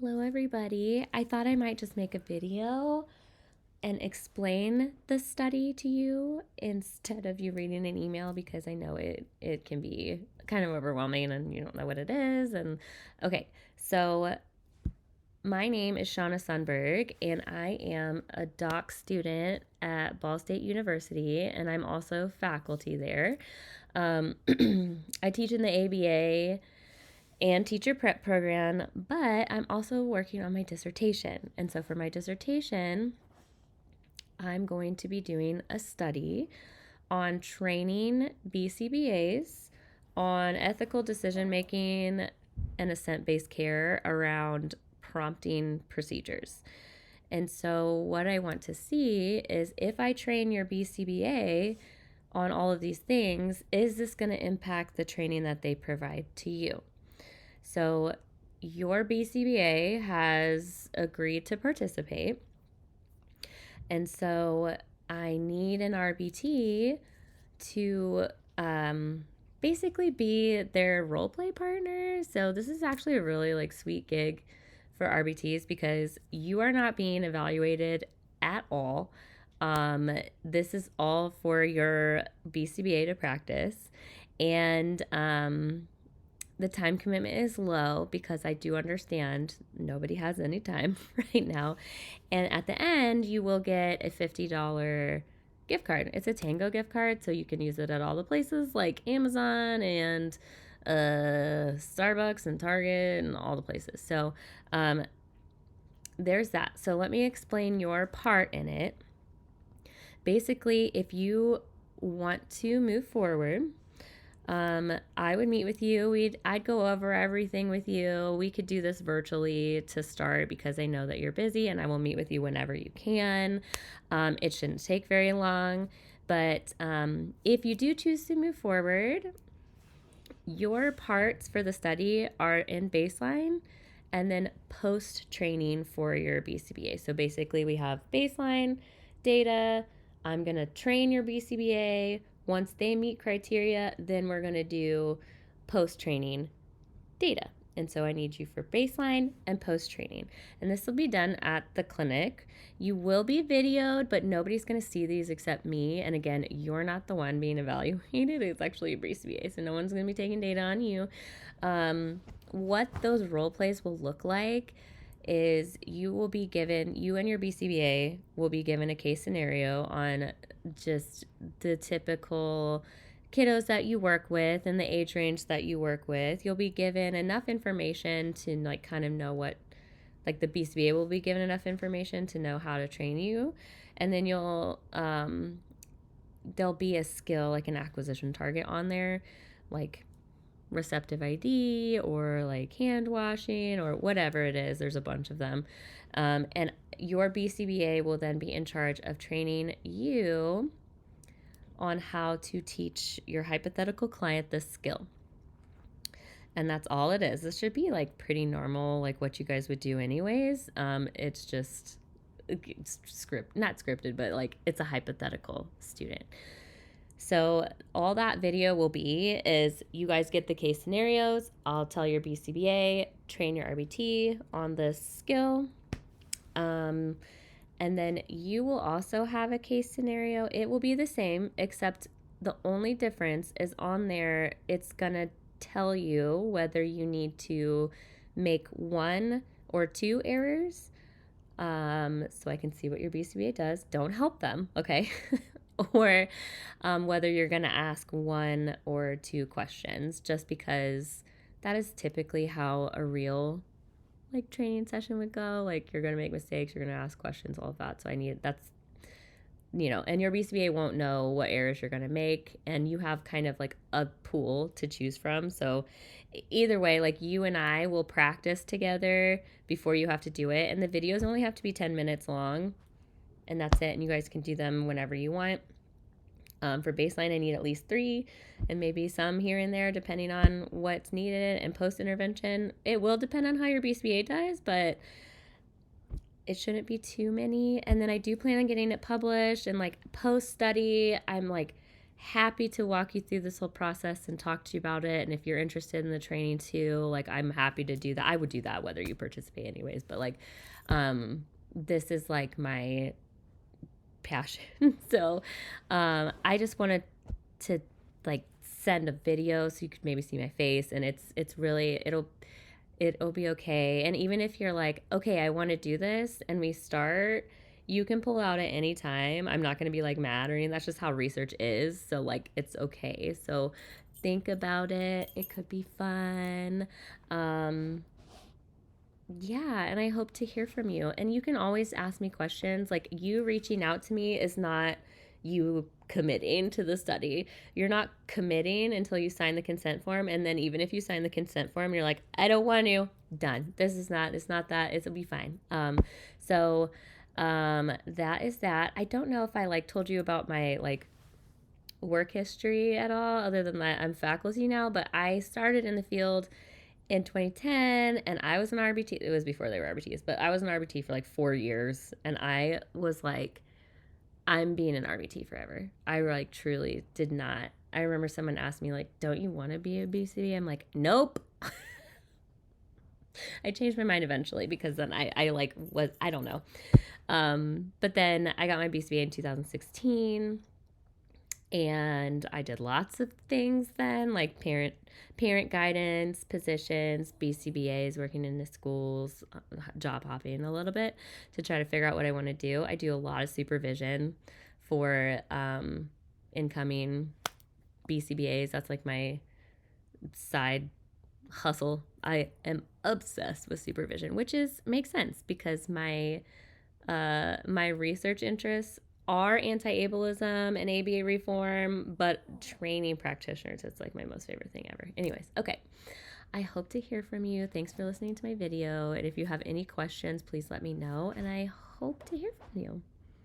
Hello, everybody. I thought I might just make a video and explain the study to you instead of you reading an email because I know it can be kind of overwhelming and you don't know what it is. And okay, so my name is Shauna Sundberg, and I am a doc student at Ball State University, and I'm also faculty there. I teach in the ABA and teacher prep program, but I'm also working on my dissertation. And so for my dissertation, I'm going to be doing a study on training BCBAs on ethical decision making and assent based care around prompting procedures. And so, what I want to see is if I train your BCBA on all of these things, is this going to impact the training that they provide to you? So, your BCBA has agreed to participate. And so, I need an RBT to basically be their role play partner. So, this is actually a really sweet gig for RBTs because you are not being evaluated at all. This is all for your BCBA to practice. And the time commitment is low because I do understand nobody has any time right now. And at the end, you will get a $50 gift card. It's a Tango gift card, so you can use it at all the places like Amazon and Starbucks and Target and all the places. So there's that. So let me explain your part in it. Basically, if you want to move forward, I would meet with you. I'd go over everything with you. We could do this virtually to start because I know that you're busy, and I will meet with you whenever you can. It shouldn't take very long, but if you do choose to move forward, your parts for the study are in baseline and then post training for your BCBA. So basically, we have baseline data. I'm going to train your BCBA. Once they meet criteria, then we're going to do post training data. And so I need you for baseline and post training. And this will be done at the clinic. You will be videoed, but nobody's going to see these except me. And again, you're not the one being evaluated. It's actually a BCBA, so no one's going to be taking data on you. What those role plays will look like is you and your BCBA will be given a case scenario on just the typical kiddos that you work with and the age range that you work with. You'll be given enough information to kind of know what, the BCBA will be given enough information to know how to train you. And then there'll be a skill, like an acquisition target on there, like receptive ID or hand washing or whatever it is. There's a bunch of them. And your BCBA will then be in charge of training you on how to teach your hypothetical client this skill. And that's all it is. This should be pretty normal, what you guys would do anyways. It's just not scripted, but it's a hypothetical student. So all that video will be is you guys get the case scenarios. I'll tell your BCBA, train your RBT on this skill. And then you will also have a case scenario. It will be the same, except the only difference is on there, it's going to tell you whether you need to make 1 or 2 errors. So I can see what your BCBA does. Don't help them, okay? Or whether you're going to ask 1 or 2 questions, just because that is typically how a real training session would go. You're going to make mistakes, you're going to ask questions, all of that. So and your BCBA won't know what errors you're going to make, and you have kind of a pool to choose from. So either way, you and I will practice together before you have to do it. And the videos only have to be 10 minutes long, and that's it. And you guys can do them whenever you want. For baseline, I need at least 3 and maybe some here and there depending on what's needed. And post-intervention, it will depend on how your BCBA does, but it shouldn't be too many. And then I do plan on getting it published. And post-study, I'm happy to walk you through this whole process and talk to you about it. And if you're interested in the training too, like I'm happy to do that. I would do that whether you participate anyways, but like this is like my passion. So I just wanted to like send a video so you could maybe see my face, and it's really it'll be okay. And even if you're like, okay, I want to do this, and we start, you can pull out at any time. I'm not going to be like mad or anything. That's just how research is. So like it's okay. So think about it. It could be fun. Yeah, and I hope to hear from you. And you can always ask me questions. Like you reaching out to me is not you committing to the study. You're not committing until you sign the consent form. And then even if you sign the consent form, you're like, I don't want to. Done. It's not that. It'll be fine. So that is that. I don't know if I like told you about my like work history at all, other than that I'm faculty now, but I started in the field in 2010 and I was an RBT. It was before they were RBTs, but I was an RBT for like 4 years, and I was like, I'm being an RBT forever. I like truly did not. I remember someone asked me like, don't you want to be a BCB? I'm like, nope. I changed my mind eventually because then I like was, I don't know. But then I got my BCBA in 2016, and I did lots of things then, like parent guidance positions, BCBAs, working in the schools, job hopping a little bit to try to figure out what I want to do. I do a lot of supervision for incoming BCBAs. That's like my side hustle. I am obsessed with supervision, which is makes sense because my research interests are anti-ableism and ABA reform, but training practitioners, it's like my most favorite thing ever. Anyways, okay. I hope to hear from you. Thanks for listening to my video. And if you have any questions, please let me know. And I hope to hear from you.